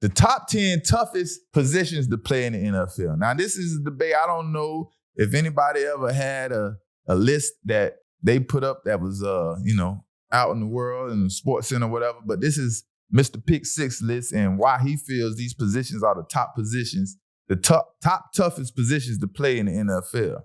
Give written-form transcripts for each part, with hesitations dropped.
The top 10 toughest positions to play in the NFL. Now, this is a debate. I don't know if anybody ever had a list that they put up that was, out in the world in the sports center or whatever, but this is Mr. Pick Six list and why he feels these positions are the top positions, the top toughest positions to play in the NFL.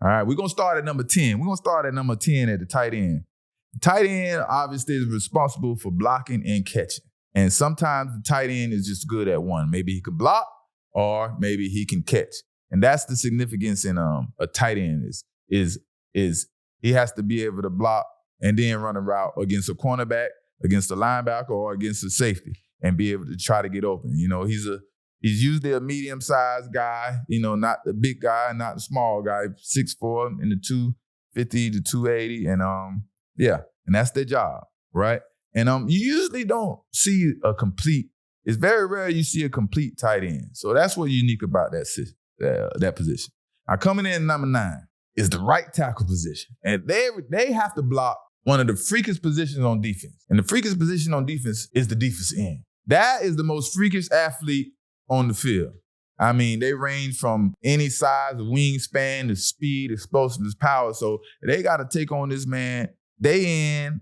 All right, we're going to start at number 10. We're going to start at number 10 at the tight end. The tight end obviously is responsible for blocking and catching. And sometimes the tight end is just good at one. Maybe he can block or maybe he can catch. And that's the significance in a tight end is he has to be able to block and then run a route against a cornerback, against a linebacker, or against a safety and be able to try to get open. He's usually a medium-sized guy, not the big guy, not the small guy, 6'4", in the 250 to 280. And and that's their job, right? And you usually don't see it's very rare you see a complete tight end. So that's what's unique about that position. Now, coming in number 9 is the right tackle position. And they have to block one of the freakiest positions on defense. And the freakiest position on defense is the defensive end. That is the most freakish athlete on the field. I mean, they range from any size, wingspan, to speed, explosiveness, power. So they got to take on this man day in,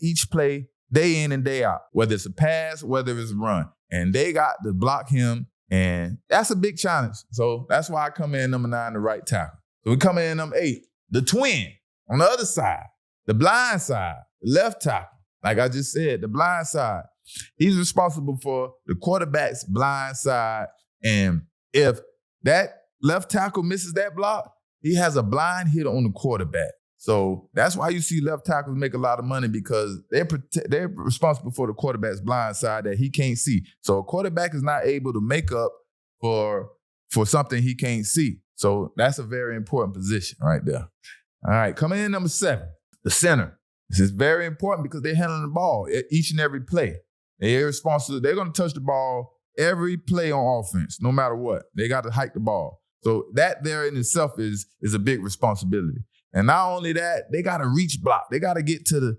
each play, day in and day out, whether it's a pass, whether it's a run. And they got to block him, and that's a big challenge. So that's why I come in number 9, the right tackle. So we come in number 8, the twin on the other side, the blind side, the left tackle. Like I just said, the blind side. He's responsible for the quarterback's blind side. And if that left tackle misses that block, he has a blind hit on the quarterback. So that's why you see left tackles make a lot of money, because they're responsible for the quarterback's blind side that he can't see. So a quarterback is not able to make up for something he can't see. So that's a very important position right there. All right, coming in number 7, the center. This is very important because they're handling the ball each and every play. They're responsible. They're going to touch the ball every play on offense, no matter what. They got to hike the ball. So that there in itself is a big responsibility. And not only that, they got to reach block. They got to get to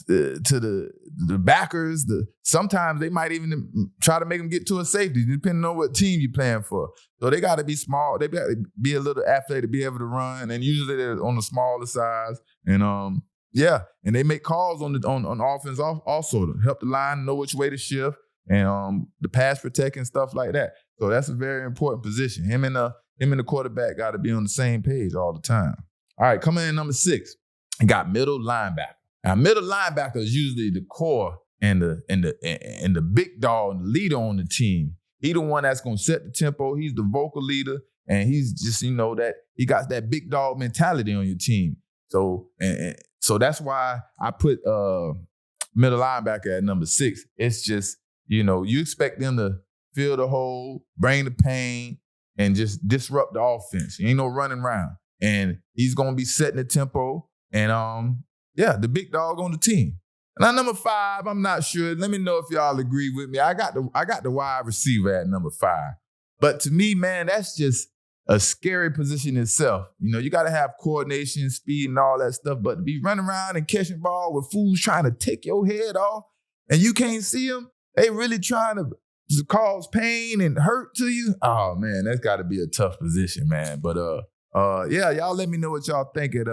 the backers. Sometimes they might even try to make them get to a safety, depending on what team you're playing for. So they got to be small. They got to be a little athletic to be able to run. And usually they're on the smaller size. And and they make calls on offense also to help the line know which way to shift and the pass protect and stuff like that. So that's a very important position. Him and the quarterback got to be on the same page all the time. All right, coming in number 6, you got middle linebacker. Now, middle linebacker is usually the core and the big dog and the leader on the team. He the one that's gonna set the tempo. He's the vocal leader, and he's just that he got that big dog mentality on your team. So so that's why I put middle linebacker at number 6. It's just you expect them to fill the hole, bring the pain, and just disrupt the offense. Ain't no running around. And he's going to be setting the tempo and, the big dog on the team. Now, number 5, I'm not sure. Let me know if y'all agree with me. I got the wide receiver at number 5. But to me, man, that's just a scary position itself. You got to have coordination, speed, and all that stuff. But to be running around and catching ball with fools trying to take your head off and you can't see them, they really trying to cause pain and hurt to you. Oh, man, that's got to be a tough position, man. But, y'all let me know what y'all think at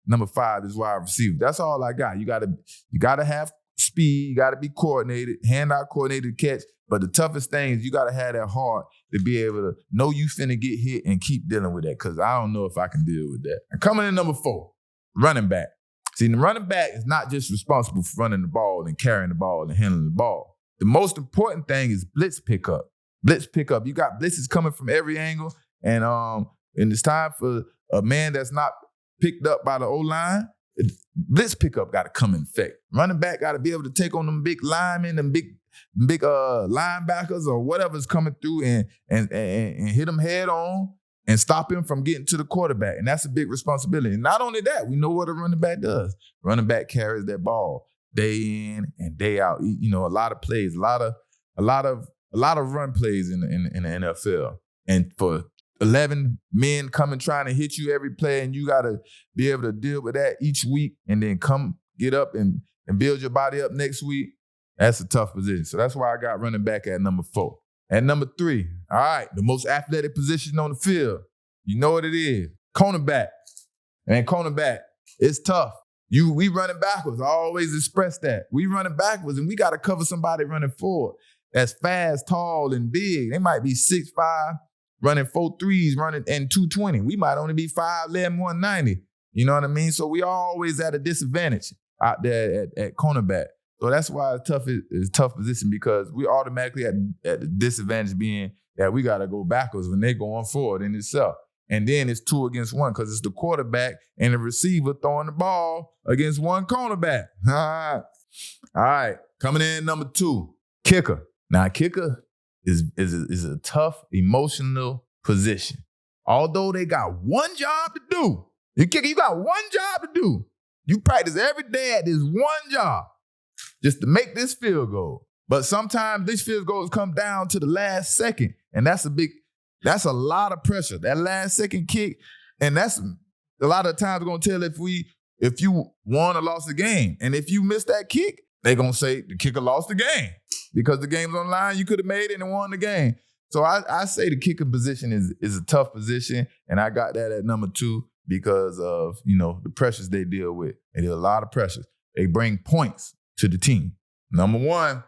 number 5 is wide receiver. That's all I got. You gotta have speed, you gotta be coordinated, hand-eye coordinated catch. But the toughest thing is you gotta have that heart to be able to know you finna get hit and keep dealing with that, because I don't know if I can deal with that. And coming in number 4, running back. See, the running back is not just responsible for running the ball and carrying the ball and handling the ball. The most important thing is blitz pickup. Blitz pickup. You got blitzes coming from every angle, and it's time for a man that's not picked up by the O-line. Blitz pickup got to come in effect. Running back got to be able to take on them big linemen, them big linebackers or whatever's coming through and hit them head on and stop him from getting to the quarterback. And that's a big responsibility. And not only that, we know what a running back does. Running back carries that ball day in and day out. A lot of plays, a lot of run plays in the NFL. And for 11 men coming trying to hit you every play, and you got to be able to deal with that each week and then come get up and build your body up next week. That's a tough position. So that's why I got running back at number 4. At number 3, all right, the most athletic position on the field. You know what it is. Cornerback. And cornerback, it's tough. We running backwards. I always express that. We running backwards, and we got to cover somebody running forward that's fast, tall, and big. They might be 6'5", running 4.3s, running and 220. We might only be 5'11", 190. You know what I mean? So we always at a disadvantage out there at cornerback. So that's why it's a tough position, because we automatically at the disadvantage being that we got to go backwards when they're going forward in itself. And then it's 2 against 1 because it's the quarterback and the receiver throwing the ball against one cornerback. All right. Coming in number 2, kicker. Now, kicker is a tough, emotional position. Although they got one job to do. You kicker, you got one job to do. You practice every day at this one job just to make this field goal. But sometimes these field goals come down to the last second, and that's a lot of pressure. That last second kick, and that's a lot of times going to tell if you won or lost the game. And if you miss that kick, they're going to say the kicker lost the game because the game's on the line. You could have made it and won the game. So I say the kicking position is a tough position, and I got that at number 2 because of, the pressures they deal with. They deal a lot of pressures. They bring points to the team. Number 1,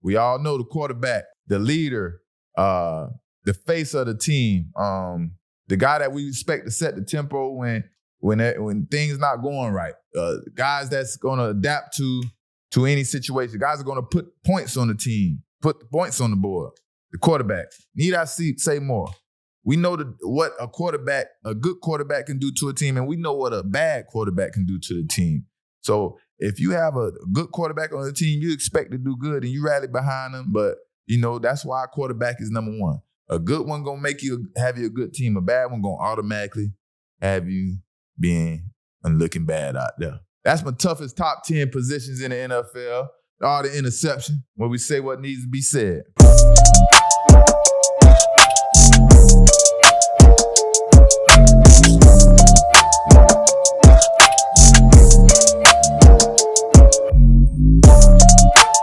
we all know the quarterback, the leader, the face of the team, the guy that we expect to set the tempo when things not going right. Guys that's going to adapt to any situation. Guys are going to put points on the team, put the points on the board. The quarterback. Need I say more? We know what a good quarterback can do to a team, and we know what a bad quarterback can do to the team. So if you have a good quarterback on the team, you expect to do good, and you rally behind them. But, that's why quarterback is number 1. A good one going to have you a good team. A bad one going to automatically have you being and looking bad out there. That's my toughest top 10 positions in the NFL. All the interception, where we say what needs to be said.